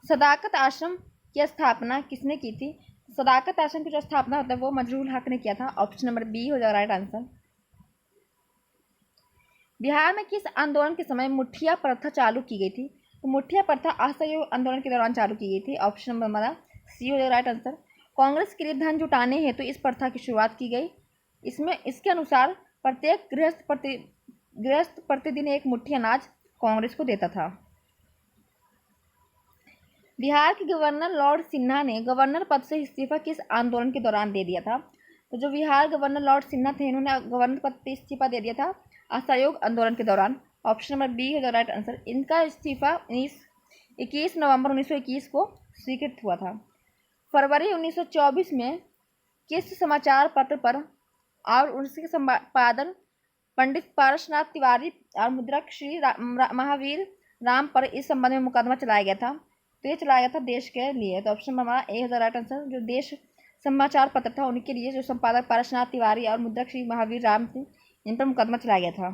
सदाकत आश्रम की स्थापना किसने की थी? सदाकत आश्रम की जो स्थापना होता है वो मजरूल हक ने किया था। ऑप्शन नंबर बी हो जाएगा राइट आंसर। बिहार में किस आंदोलन के समय मुठिया प्रथा चालू की गई थी? तो मुठिया प्रथा असहयोग आंदोलन के दौरान चालू की गई थी। ऑप्शन नंबर हमारा सी हो जाएगा राइट आंसर। कांग्रेस के लिए धन जुटाने हेतु इस प्रथा की शुरुआत की गई। इसके अनुसार प्रत्येक गृहस्थ प्रतिदिन एक मुट्ठी अनाज कांग्रेस को देता था। बिहार के गवर्नर लॉर्ड सिन्हा ने गवर्नर पद से इस्तीफा किस आंदोलन के दौरान दे दिया था? तो जो बिहार गवर्नर लॉर्ड सिन्हा थे, इन्होंने गवर्नर पद से इस्तीफा दे दिया था असहयोग आंदोलन के दौरान। ऑप्शन नंबर बी है द राइट आंसर। इनका इस्तीफा 21 नवंबर 1921 को स्वीकृत हुआ था। फरवरी 1924 में किस समाचार पत्र पर और उसके संपादन पंडित पारसनाथ तिवारी और मुद्रक श्री महावीर राम पर इस संबंध में मुकदमा चलाया गया था? तो ये चलाया गया था देश के लिए। तो ऑप्शन हमारा ए है द राइट आंसर। जो देश समाचार पत्र था उनके लिए जो संपादक पारसनाथ तिवारी और मुद्रक श्री महावीर राम थे, इन पर मुकदमा चलाया गया था,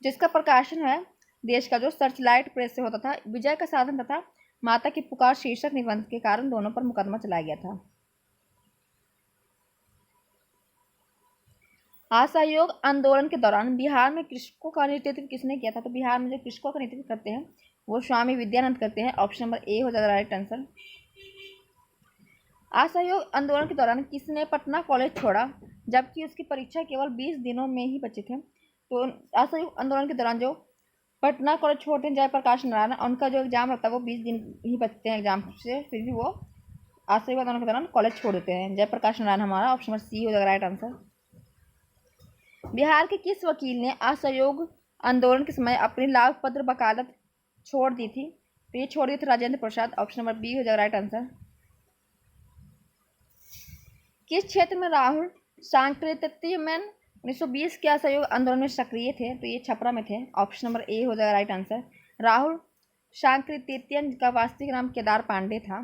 जिसका प्रकाशन है देश का जो सर्चलाइट प्रेस से होता था। विजय का साधन तथा माता की पुकार शीर्षक निबंध के कारण दोनों पर मुकदमा चलाया गया था। असहयोग आंदोलन के दौरान बिहार में कृषकों का नेतृत्व किसने किया था? तो बिहार में जो कृषकों का नेतृत्व करते हैं वो स्वामी विद्यानंद करते हैं। ऑप्शन नंबर ए हो जाएगा राइट आंसर। असहयोग आंदोलन के दौरान किसने पटना कॉलेज छोड़ा जबकि उसकी परीक्षा केवल 20 दिनों में ही बचे थे? तो असहयोग आंदोलन के दौरान जो पटना कॉलेज छोड़ते हैं जयप्रकाश नारायण, उनका जो एग्जाम रहता है वो 20 दिन ही बचते हैं एग्जाम से, फिर भी वो असहयोग आंदोलन के दौरान कॉलेज छोड़ देते हैं। जयप्रकाश नारायण हमारा ऑप्शन नंबर सी हो जाएगा राइट आंसर। बिहार के किस वकील ने असहयोग आंदोलन के समय अपनी लाभपत्र वकालत छोड़ दी थी? तो ये छोड़ दी थी Rajendra Prasad. Option number B हो जाएगा राइट आंसर। किस क्षेत्र में राहुल सांकृत्य 1920 के असहयोग आंदोलन में सक्रिय थे? तो ये छपरा में थे। ऑप्शन नंबर ए हो जाएगा राइट आंसर। राहुल सांकृत्य का वास्तविक नाम केदार पांडे था।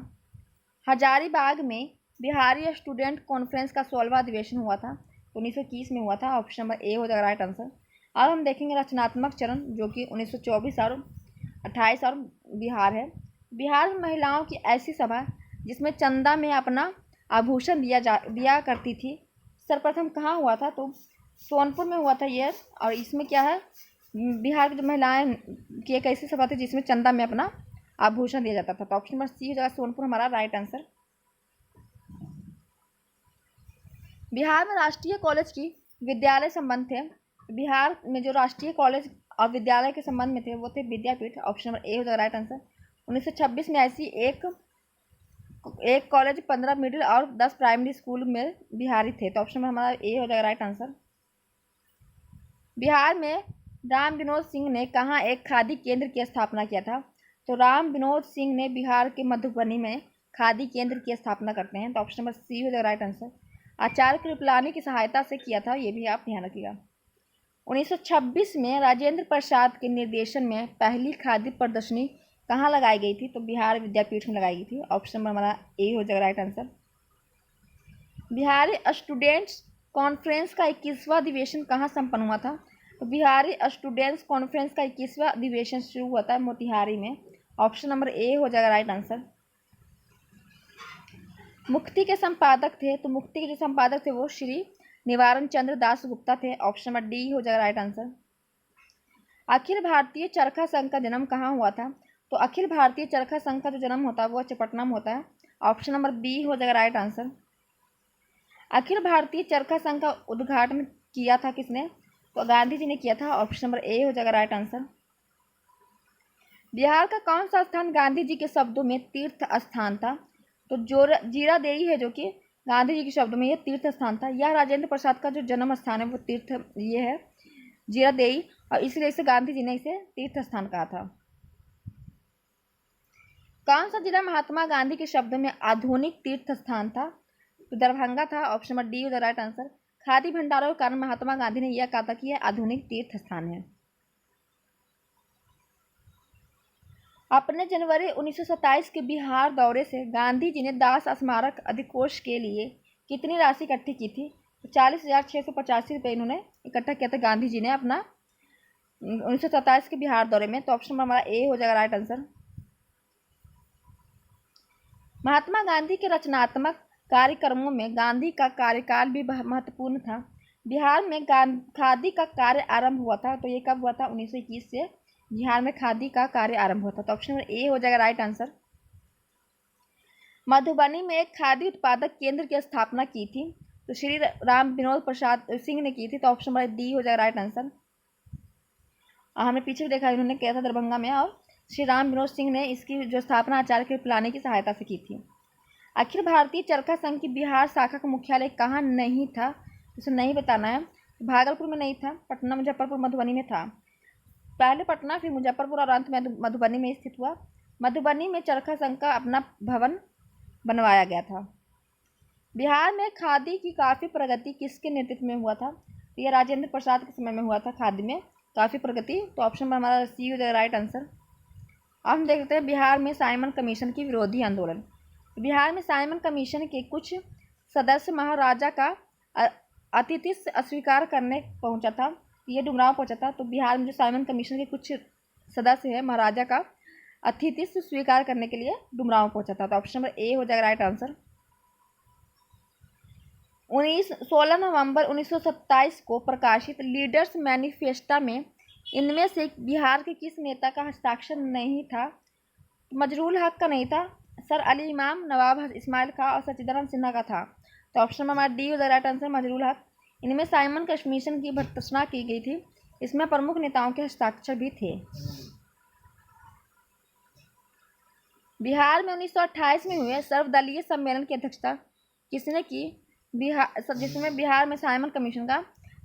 हजारीबाग में बिहारी स्टूडेंट कॉन्फ्रेंस का 16वां अधिवेशन हुआ था, 1921 में हुआ था। ऑप्शन नंबर ए हो जाएगा राइट आंसर। अब हम देखेंगे रचनात्मक चरण, जो कि 1924 और 28 और बिहार है। बिहार में महिलाओं की ऐसी सभा जिसमें चंदा में अपना आभूषण दिया करती थी, सर्वप्रथम कहाँ हुआ था? तो सोनपुर में हुआ था ये। और इसमें क्या है, बिहार की जो महिलाएं की एक ऐसी सभा थी जिसमें चंदा में अपना आभूषण दिया जाता था। तो ऑप्शन नंबर सी हो जाएगा सोनपुर हमारा राइट आंसर। बिहार में राष्ट्रीय कॉलेज की विद्यालय संबंध थे। बिहार में जो राष्ट्रीय कॉलेज और विद्यालय के संबंध में थे वो थे विद्यापीठ। ऑप्शन नंबर ए हो जाएगा राइट आंसर। 1926 में ऐसी एक कॉलेज, 15 मिडिल और 10 प्राइमरी स्कूल में बिहारी थे। तो ऑप्शन नंबर हमारा ए हो जाएगा राइट आंसर। बिहार में राम विनोद सिंह ने कहाँ एक खादी केंद्र की स्थापना किया था? तो राम विनोद सिंह ने बिहार के मधुबनी में खादी केंद्र की स्थापना करते हैं। तो ऑप्शन नंबर सी हो जाएगा राइट आंसर। आचार्य कृपलानी की सहायता से किया था, ये भी आप ध्यान रखिएगा। 1926 में राजेंद्र प्रसाद के निर्देशन में पहली खादी प्रदर्शनी कहाँ लगाई गई थी? तो बिहार विद्यापीठ में लगाई गई थी। ऑप्शन नंबर हमारा ए हो जाएगा right answer. Bihari students conference का 21वां अधिवेशन कहाँ संपन्न हुआ था? तो बिहारी स्टूडेंट्स कॉन्फ्रेंस का 21वां अधिवेशन शुरू हुआ था मोतिहारी में। ऑप्शन नंबर ए हो जाएगा राइट आंसर। मुक्ति के संपादक थे, तो मुक्ति के जो संपादक थे वो श्री निवारण चंद्र दास गुप्ता थे। ऑप्शन नंबर डी हो जाएगा राइट आंसर। अखिल भारतीय चरखा संघ का जन्म कहाँ हुआ था? तो अखिल भारतीय चरखा संघ का जो जन्म होता है वो पटना में होता है। ऑप्शन नंबर बी हो जाएगा राइट आंसर। अखिल भारतीय चरखा संघ का उद्घाटन किया था किसने? तो गांधी जी ने किया था। ऑप्शन नंबर ए हो जाएगा राइट आंसर। बिहार का कौन सा स्थान गांधी जी के शब्दों में तीर्थ स्थान था? तो जो जीरादेई है, जो कि गांधी जी के शब्दों में यह तीर्थ स्थान था। यह राजेंद्र प्रसाद का जो जन्म स्थान है वो तीर्थ ये है जीरादेई, और इसलिए इसे गांधी जी ने इसे तीर्थ स्थान कहा था। कौन सा जिला महात्मा गांधी के शब्दों में आधुनिक तीर्थ स्थान था? तो दरभंगा था। Option number D the right answer. Khadi भंडारों के कारण महात्मा गांधी ने यह कहा था कि यह आधुनिक तीर्थ स्थान है। अपने जनवरी 1927 के बिहार दौरे से गांधी जी ने दास स्मारक अधिकोष के लिए कितनी राशि इकट्ठी की थी? 40,685 रुपये इन्होंने इकट्ठा किया था गांधी जी ने अपना 1927 के बिहार दौरे में। तो ऑप्शन नंबर हमारा ए हो जाएगा राइट आंसर। महात्मा गांधी के रचनात्मक कार्यक्रमों में गांधी का कार्यकाल भी महत्वपूर्ण था। बिहार में खादी का कार्य आरंभ हुआ था, तो ये कब हुआ था? 1921 से बिहार में खादी का कार्य आरंभ हुआ था। तो ऑप्शन नंबर ए हो जाएगा राइट आंसर। मधुबनी में एक खादी उत्पादक केंद्र की स्थापना की थी, तो श्री राम विनोद प्रसाद सिंह ने की थी। तो ऑप्शन नंबर डी हो जाएगा राइट आंसर। हमने पीछे भी देखा इन्होंने किया था दरभंगा में, और श्री राम विनोद सिंह ने इसकी जो स्थापना आचार्य के पिलाने की सहायता से की थी। अखिल भारतीय चरखा संघ की बिहार शाखा का मुख्यालय कहाँ नहीं था? इसे नहीं बताना है। भागलपुर में नहीं था, पटना, मुजफ्फरपुर, मधुबनी में था। पहले पटना, फिर मुजफ्फरपुर और अंत में मधुबनी में स्थित हुआ। मधुबनी में चरखा संघ का अपना भवन बनवाया गया था। बिहार में खादी की काफ़ी प्रगति किसके नेतृत्व में हुआ था? तो यह राजेंद्र प्रसाद के समय में हुआ था खादी में काफ़ी प्रगति। तो ऑप्शन में हमारा सी हो जाएगा राइट आंसर। अब हम देखते हैं बिहार में साइमन कमीशन की विरोधी आंदोलन। बिहार में साइमन कमीशन के कुछ सदस्य महाराजा का अतिथि अस्वीकार करने पहुंचा था, ये डुमरांव पहुंचा था। तो बिहार में जो साइमन कमीशन के कुछ सदस्य हैं महाराजा का अतिथि स्वीकार करने के लिए डुमरांव पहुंचा था। तो ऑप्शन नंबर ए हो जाएगा राइट आंसर। 16 नवंबर 1927 को प्रकाशित लीडर्स मैनिफेस्टो में इनमें से बिहार के किस नेता का हस्ताक्षर नहीं था? मजरूल हक का नहीं था, सर अली इमाम, नवाब इस्माइल खां और सच्चिदानंद सिन्हा का था। तो ऑप्शन नंबर डी हो जाएगा राइट आंसर, मजरूल हक। इनमें साइमन कमीशन की भर्त्सना की गई थी, इसमें प्रमुख नेताओं के हस्ताक्षर भी थे। बिहार में 1928 में हुए सर्वदलीय सम्मेलन की अध्यक्षता किसने की? जिसमें बिहार में साइमन कमीशन का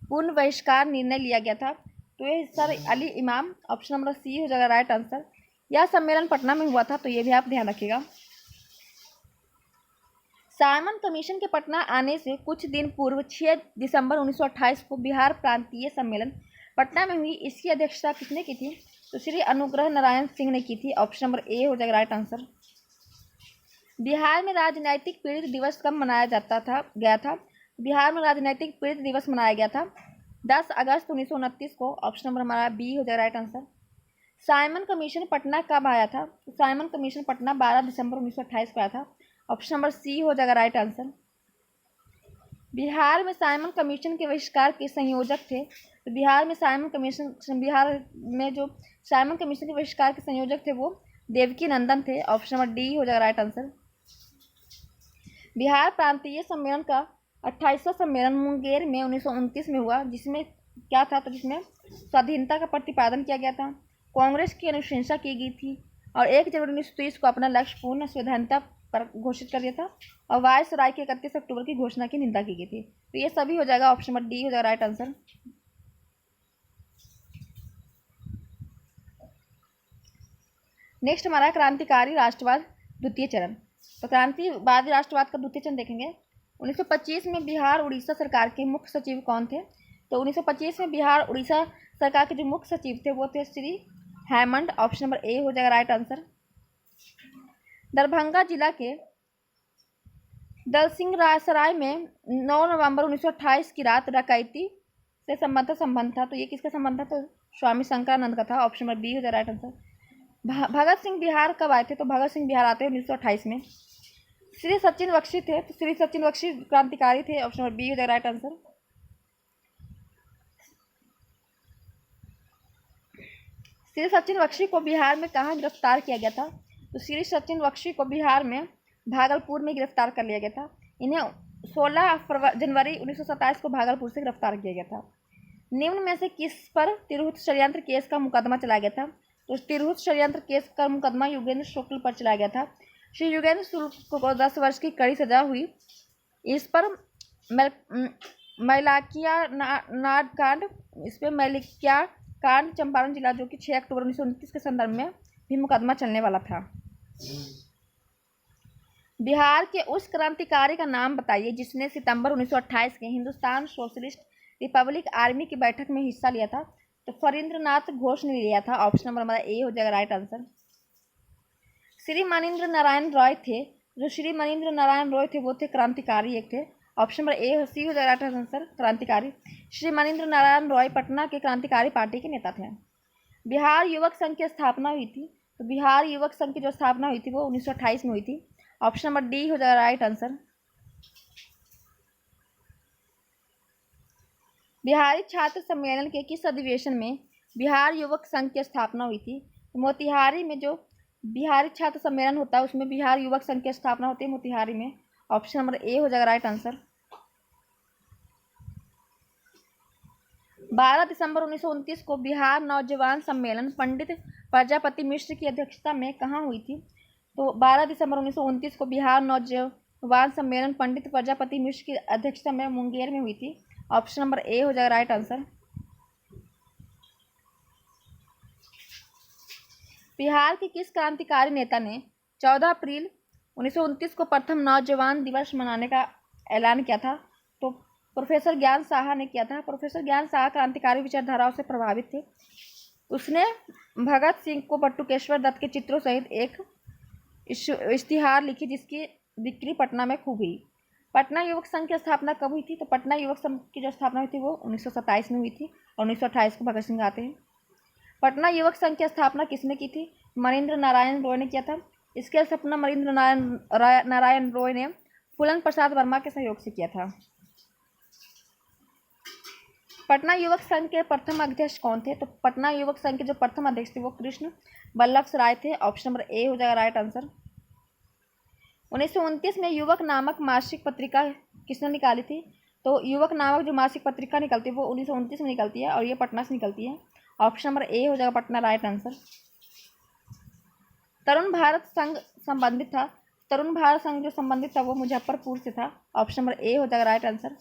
पूर्ण बहिष्कार निर्णय लिया गया था, तो ये सर अली इमाम। ऑप्शन नंबर सी हो जाएगा राइट आंसर। यह सम्मेलन पटना में हुआ था, तो ये भी आप ध्यान रखिएगा। साइमन कमीशन के पटना आने से कुछ दिन पूर्व 6 दिसंबर 1928 को बिहार प्रांतीय सम्मेलन पटना में हुई। इसकी अध्यक्षता किसने की थी? तो श्री अनुग्रह नारायण सिंह ने की थी। ऑप्शन नंबर ए हो जाएगा राइट आंसर। बिहार में राजनैतिक पीड़ित दिवस कब मनाया गया था? बिहार में राजनैतिक पीड़ित दिवस मनाया गया था 10 अगस्त 1929 को। ऑप्शन नंबर हमारा बी हो जाएगा right answer. Simon commission Patna कब आया था? साइमन कमीशन पटना 12 दिसंबर 1928 को आया था। ऑप्शन नंबर सी हो जाएगा राइट आंसर। बिहार में साइमन कमीशन के बहिष्कार के संयोजक थे, तो बिहार में जो साइमन कमीशन के बहिष्कार के संयोजक थे वो देवकी नंदन थे। ऑप्शन नंबर डी हो जाएगा राइट आंसर। बिहार प्रांतीय सम्मेलन का 28वां सम्मेलन मुंगेर में 1929 में हुआ, जिसमें क्या था? तो जिसमें स्वाधीनता का प्रतिपादन किया गया था, कांग्रेस की अनुशंसा की गई थी, और 1 जनवरी 1930 को अपना लक्ष्य पूर्ण स्वाधीनता पर घोषित कर दिया था, और वायसराय की 31 अक्टूबर की घोषणा की निंदा की गई थी। तो ये सभी हो जाएगा, ऑप्शन नंबर डी हो जाएगा राइट आंसर। नेक्स्ट हमारा क्रांतिकारी राष्ट्रवाद द्वितीय चरण। तो क्रांतिवादी राष्ट्रवाद का द्वितीय चरण देखेंगे। 1925 में बिहार उड़ीसा सरकार के मुख्य सचिव कौन थे? तो 1925 में बिहार उड़ीसा सरकार के जो मुख्य सचिव थे वो थे Shri Hammond. Option number A हो जाएगा राइट आंसर। दरभंगा जिला के दलसिंहसराय में 9 नवंबर 1928 की रात डकैती से संबंध था, तो ये किसका संबंध था? तो स्वामी शंकरानंद का था। ऑप्शन नंबर बी हो जाएगा राइट आंसर। भगत सिंह बिहार कब आए थे? तो भगत सिंह बिहार आते हैं 1928 में। श्री सचिन बख्शी थे, तो श्री सचिन बख्शी क्रांतिकारी थे। ऑप्शन नंबर बी हो जाएगा राइट आंसर। श्री सचिन बख्शी को बिहार में कहाँ गिरफ्तार किया गया था? तो श्री सचिन बख्शी को बिहार में भागलपुर में गिरफ्तार कर लिया गया था। इन्हें 16 जनवरी 1927 को भागलपुर से गिरफ्तार किया गया था। निम्न में से किस पर तिरहुत षड्यंत्र केस का मुकदमा चलाया गया था? तो तिरहुत षड्यंत्र केस का मुकदमा युगेंद्र शुक्ल पर चलाया गया था। श्री युगेंद्र शुक्ल को 10 वर्ष की कड़ी सजा हुई। इस पर मैलाकिया नाड कांड, इस पर मैलिकिया कांड चंपारण जिला, जो कि 6 अक्टूबर 1929 के संदर्भ में भी मुकदमा चलने वाला था। बिहार के उस क्रांतिकारी का नाम बताइए जिसने सितंबर 1928 के हिंदुस्तान सोशलिस्ट रिपब्लिक आर्मी की बैठक में हिस्सा लिया था। तो फरींद्रनाथ घोष ने लिया था। ऑप्शन नंबर हमारा ए हो जाएगा राइट आंसर। श्री मनीन्द्र नारायण रॉय थे। जो श्री मनीन्द्र नारायण रॉय थे वो थे क्रांतिकारी एक थे। ऑप्शन नंबर ए सी हो जाएगा राइट आंसर क्रांतिकारी। श्री मनीन्द्र नारायण रॉय पटना के क्रांतिकारी पार्टी के नेता थे। बिहार युवक संघ की स्थापना हुई थी। तो बिहार युवक संघ की जो स्थापना हुई थी वो 1928 में हुई थी। ऑप्शन नंबर डी हो जाएगा राइट आंसर। बिहारी छात्र सम्मेलन के किस अधिवेशन में बिहार युवक संघ की स्थापना हुई थी? तो मोतिहारी में जो बिहारी छात्र सम्मेलन होता है उसमें बिहार युवक संघ की स्थापना होती है मोतिहारी में। ऑप्शन नंबर ए हो जाएगा राइट आंसर। 12 दिसंबर 1929 को बिहार नौजवान सम्मेलन पंडित प्रजापति मिश्र की अध्यक्षता में कहाँ हुई थी? तो 12 दिसंबर 1929 को बिहार नौजवान सम्मेलन पंडित प्रजापति मिश्र की अध्यक्षता में मुंगेर में हुई थी। ऑप्शन नंबर ए हो जाएगा राइट आंसर। बिहार के किस क्रांतिकारी नेता ने 14 अप्रैल 1929 को प्रथम नौजवान दिवस मनाने का ऐलान किया था? तो प्रोफेसर ज्ञान साहा ने किया था। प्रोफेसर ज्ञान साहा क्रांतिकारी विचारधाराओं से प्रभावित थे। उसने भगत सिंह को बटुकेश्वर दत्त के चित्रों सहित एक इश्तिहार लिखी जिसकी बिक्री पटना में खूब हुई। पटना युवक संघ की स्थापना कब हुई थी? तो पटना युवक संघ की जो स्थापना हुई थी वो 1927 में हुई थी और 1928 को भगत सिंह आते हैं। पटना युवक संघ की स्थापना किसने की थी? मनीन्द्र नारायण रॉय ने किया था। इसके स्थापना मनीन्द्र नारायण रॉय ने फूलन प्रसाद वर्मा के सहयोग से किया था। पटना युवक संघ के प्रथम अध्यक्ष कौन थे? तो पटना युवक संघ के जो प्रथम अध्यक्ष थे वो कृष्ण बल्लभ राय थे। ऑप्शन नंबर ए हो जाएगा राइट आंसर। 1929 में युवक नामक मासिक पत्रिका किसने निकाली थी? तो युवक नामक जो मासिक पत्रिका निकलती है वो 1929 में निकलती है और ये पटना से निकलती है। ऑप्शन नंबर ए हो जाएगा पटना राइट आंसर। तरुण भारत संघ संबंधित था। तरुण भारत संघ जो संबंधित था वो मुजफ्फरपुर से था। ऑप्शन नंबर ए हो जाएगा राइट आंसर।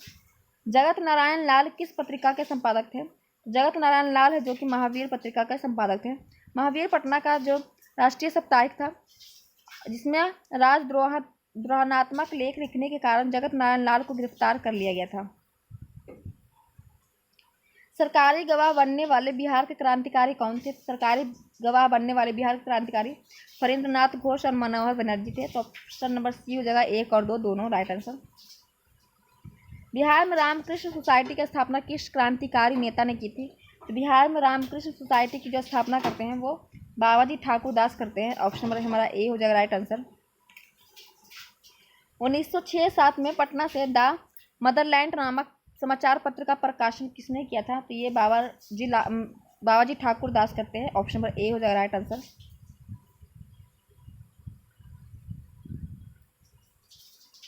जगत नारायण लाल किस पत्रिका के संपादक थे? जगत नारायण लाल है जो कि महावीर पत्रिका के संपादक थे। महावीर पटना का जो राष्ट्रीय साप्ताहिक था जिसमें राजद्रोहात्मक लेख लिखने के कारण जगत नारायण लाल को गिरफ्तार कर लिया गया था। सरकारी गवाह बनने वाले बिहार के क्रांतिकारी कौन थे? सरकारी गवाह बनने वाले बिहार के क्रांतिकारी फरींद्रनाथ घोष और मनोहर बनर्जी थे। तो ऑप्शन नंबर सी हो जाएगा। 1 और 2 दोनों राइट आंसर। बिहार में रामकृष्ण सोसाइटी की स्थापना किस क्रांतिकारी नेता ने की थी? तो बिहार में रामकृष्ण सोसाइटी की जो स्थापना करते हैं वो बाबाजी ठाकुर दास करते हैं। ऑप्शन नंबर हमारा ए हो जाएगा राइट आंसर। 1906-7 में पटना से द मदरलैंड नामक समाचार पत्र का प्रकाशन किसने किया था? तो ये बाबाजी ठाकुर दास करते हैं। ऑप्शन नंबर ए हो जाएगा राइट आंसर।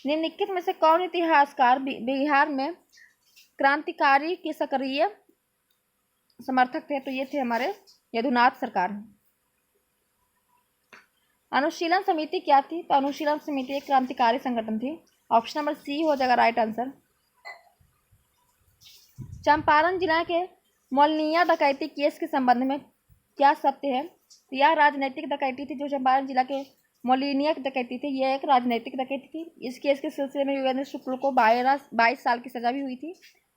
निम्नलिखित में से कौन इतिहासकार बिहार में क्रांतिकारी के सक्रिय समर्थक थे? तो ये थे हमारे यदुनाथ सरकार। अनुशीलन समिति क्या थी? तो अनुशीलन समिति एक क्रांतिकारी संगठन थी। ऑप्शन नंबर सी हो जाएगा राइट आंसर। चंपारण जिला के मोलनिया डकैती केस के संबंध में क्या सत्य है? तो यह राजनैतिक डकैती थी। जो चंपारण जिला के मोलिनिया की डकैती थी यह एक राजनैतिक डकैती थी। इस केस के सिलसिले में योगेंद्र शुक्ल को 22 साल की सजा भी हुई थी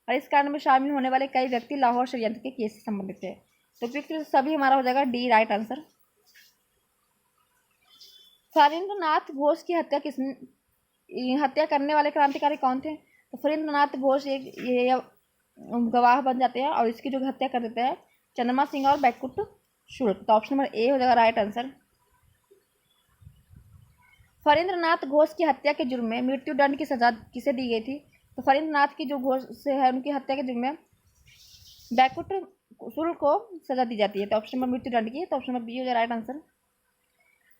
और इस कारण में शामिल होने वाले कई व्यक्ति लाहौर षड्यंत्र के केस से संबंधित थे। तो सभी हमारा हो जाएगा डी राइट आंसर। फरींद्रनाथ घोष की हत्या करने वाले क्रांतिकारी कौन थे? तो फरींद्रनाथ घोष ये गवाह बन जाते हैं और इसकी जो हत्या कर देते हैं चंद्रमा सिंह और बैकुट शुक्ल। तो ऑप्शन नंबर ए हो जाएगा राइट आंसर। फरींद्रनाथ घोष की हत्या के जुर्म में मृत्युदंड की सजा किसे दी गई थी? तो फरींद्रनाथ की जो घोष से है उनकी हत्या के जुर्म में बैकुट शुक्ल को सजा दी जाती है। तो ऑप्शन नंबर मृत्युदंड की। तो ऑप्शन नंबर बी हो जाएगा राइट आंसर।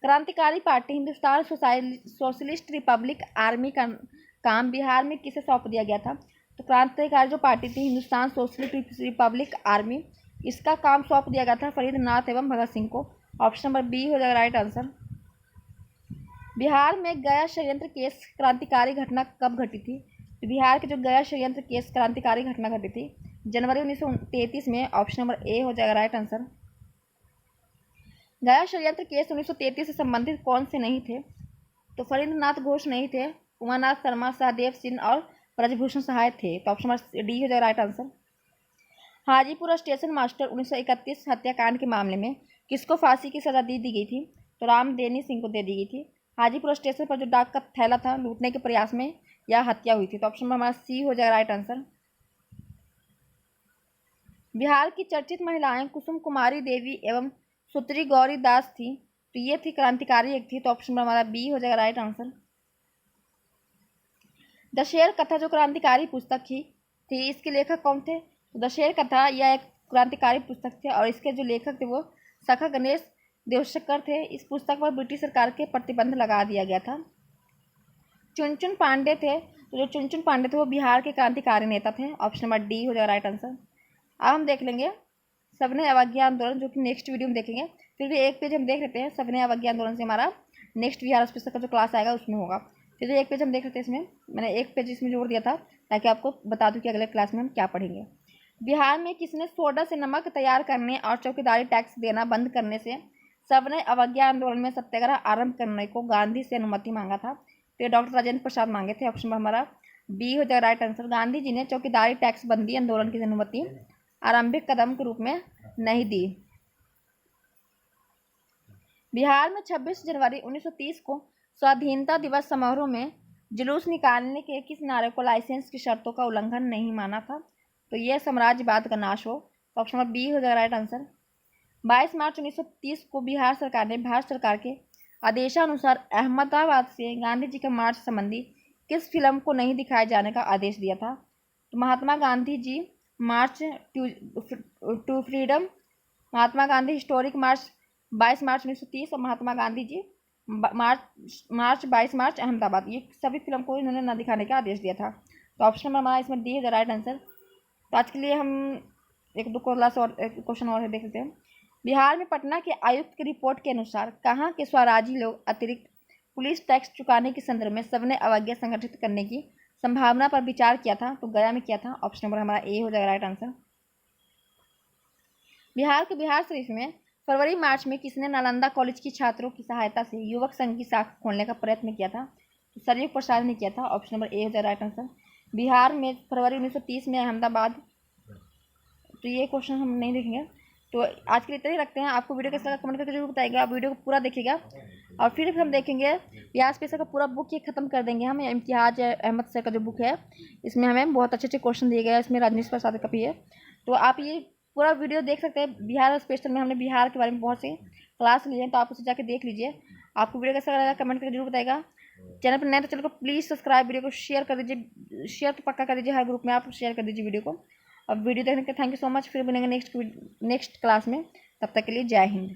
क्रांतिकारी party Hindustan socialist Republic army का काम बिहार में किसे सौंप दिया गया था? तो क्रांतिकारी जो पार्टी थी हिंदुस्तान सोशलिस्ट रिपब्लिक आर्मी इसका काम सौंप दिया गया था फरींद्रनाथ एवं भगत सिंह को। ऑप्शन नंबर बी हो जाएगा राइट आंसर। बिहार में गया षड्यंत्र केस क्रांतिकारी घटना कब घटी थी? तो बिहार के जो गया षड्यंत्र केस क्रांतिकारी घटना घटी थी जनवरी 1933 में। ऑप्शन नंबर ए हो जाएगा राइट आंसर। गया षड्यंत्र केस 1933 से संबंधित कौन से नहीं थे? तो फरींद्रनाथ घोष नहीं थे, उमानाथ शर्मा, सहदेव सिंह और ब्रजभूषण सहाय थे। तो ऑप्शन नंबर डी हो जाएगा right answer. Hajipur station master 1931 हत्याकांड के मामले में किसको फांसी की सजा दी गई थी? तो रामदेनी सिंह को दे दी गई थी। हाजीपुर स्टेशन पर जो डाक का थैला था लूटने के प्रयास में यह हत्या हुई थी। तो ऑप्शन नंबर हमारा सी हो जाएगा राइट आंसर। बिहार की चर्चित महिलाएं कुसुम कुमारी देवी एवं सुत्री गौरी दास थी, तो ये थी क्रांतिकारी एक थी। तो ऑप्शन नंबर हमारा बी हो जाएगा राइट आंसर। दशेर कथा जो क्रांतिकारी पुस्तक थी इसके लेखक कौन थे? तो दशेर कथा यह एक क्रांतिकारी पुस्तक थे और इसके जो लेखक थे वो सखा गणेश देवशंकर थे। इस पुस्तक पर ब्रिटिश सरकार के प्रतिबंध लगा दिया गया था। चुनचुन पांडे थे, तो जो चुनचुन पांडे थे वो बिहार के क्रांतिकारी नेता थे। ऑप्शन नंबर डी हो जाएगा राइट आंसर। अब हम देख लेंगे सविनय अवज्ञा आंदोलन, जो कि नेक्स्ट वीडियो में देखेंगे। फिर भी एक पेज हम देख लेते हैं सविनय अवज्ञा आंदोलन से हमारा नेक्स्ट बिहार स्पेशल का जो क्लास आएगा उसमें होगा। फिर भी एक पेज हम देख लेते हैं। इसमें मैंने एक पेज इसमें जोड़ दिया था ताकि आपको बता दूं कि अगले क्लास में हम क्या पढ़ेंगे। बिहार में किसने सोडा से नमक तैयार करने और चौकीदारी टैक्स देना बंद करने से सविनय अवज्ञा आंदोलन में सत्याग्रह आरंभ करने को गांधी से अनुमति मांगा था? तो डॉक्टर राजेंद्र प्रसाद मांगे थे। ऑप्शन नंबर हमारा बी हो जाएगा राइट आंसर। गांधी जी ने चौकीदारी टैक्स बंदी आंदोलन की अनुमति आरंभिक कदम के रूप में नहीं दी। बिहार में 26 जनवरी 1930 को स्वाधीनता दिवस समारोह में जुलूस निकालने के किस नारे को लाइसेंस की शर्तों का उल्लंघन नहीं माना था? तो यह साम्राज्यवाद का नाश हो। तो ऑप्शन नंबर बी हो जाएगा राइट आंसर। 22 मार्च 1930 को बिहार सरकार ने भारत सरकार के आदेशानुसार अहमदाबाद से गांधी जी के मार्च संबंधी किस फिल्म को नहीं दिखाए जाने का आदेश दिया था? तो Mahatma Gandhi ji March two freedom, Mahatma Gandhi historic मार्च 22 मार्च 1930 और महात्मा गांधी जी मार्च 22 मार्च अहमदाबाद, ये सभी फिल्म को इन्होंने न दिखाने का आदेश दिया था। तो ऑप्शन नंबर हमारा इसमें डी है द राइट आंसर। तो आज के लिए हम एक दो क्लास और क्वेश्चन और देख लेते हैं। बिहार में पटना के आयुक्त की रिपोर्ट के अनुसार कहाँ के स्वराजी लोग अतिरिक्त पुलिस टैक्स चुकाने के संदर्भ में सविनय अवज्ञा संगठित करने की संभावना पर विचार किया था? तो गया में किया था। ऑप्शन नंबर हमारा ए हो जाएगा राइट आंसर। बिहार के बिहार शरीफ में फरवरी मार्च में किसने नालंदा कॉलेज की छात्रों की सहायता से युवक संघ की शाखा खोलने का प्रयत्न किया था? तो सरयू प्रसाद ने किया था। ऑप्शन नंबर ए हो जाएगा राइट आंसर। बिहार में फरवरी 1930 में अहमदाबाद, तो ये क्वेश्चन हम नहीं देखेंगे। तो आज के लिए इतना ही रखते हैं। आपको वीडियो कैसा लगा कमेंट करके जरूर बताइएगा। आप वीडियो को पूरा देखिएगा और फिर हम देखेंगे बिहार स्पेशल का पूरा बुक ये खत्म कर देंगे हम। इम्तियाज अहमद सर का जो बुक है इसमें हमें बहुत अच्छे अच्छे क्वेश्चन दिए गए हैं। इसमें राजनीश प्रसाद का भी है, तो आप ये पूरा वीडियो देख सकते हैं। बिहार स्पेशल में हमने बिहार के बारे में बहुत से क्लास लिए हैं, तो आप उसे जाके देख लीजिए। आपको वीडियो कैसा लगा कमेंट करके जरूर बताइएगा। चैनल पर नए तो चैनल को प्लीज़ सब्सक्राइब, वीडियो को शेयर कर दीजिए, शेयर तो पक्का कर दीजिए, हर ग्रुप में आप शेयर कर दीजिए वीडियो को। अब वीडियो देखने के लिए थैंक यू सो मच। फिर मिलेंगे नेक्स्ट क्लास में, तब तक के लिए जय हिंद।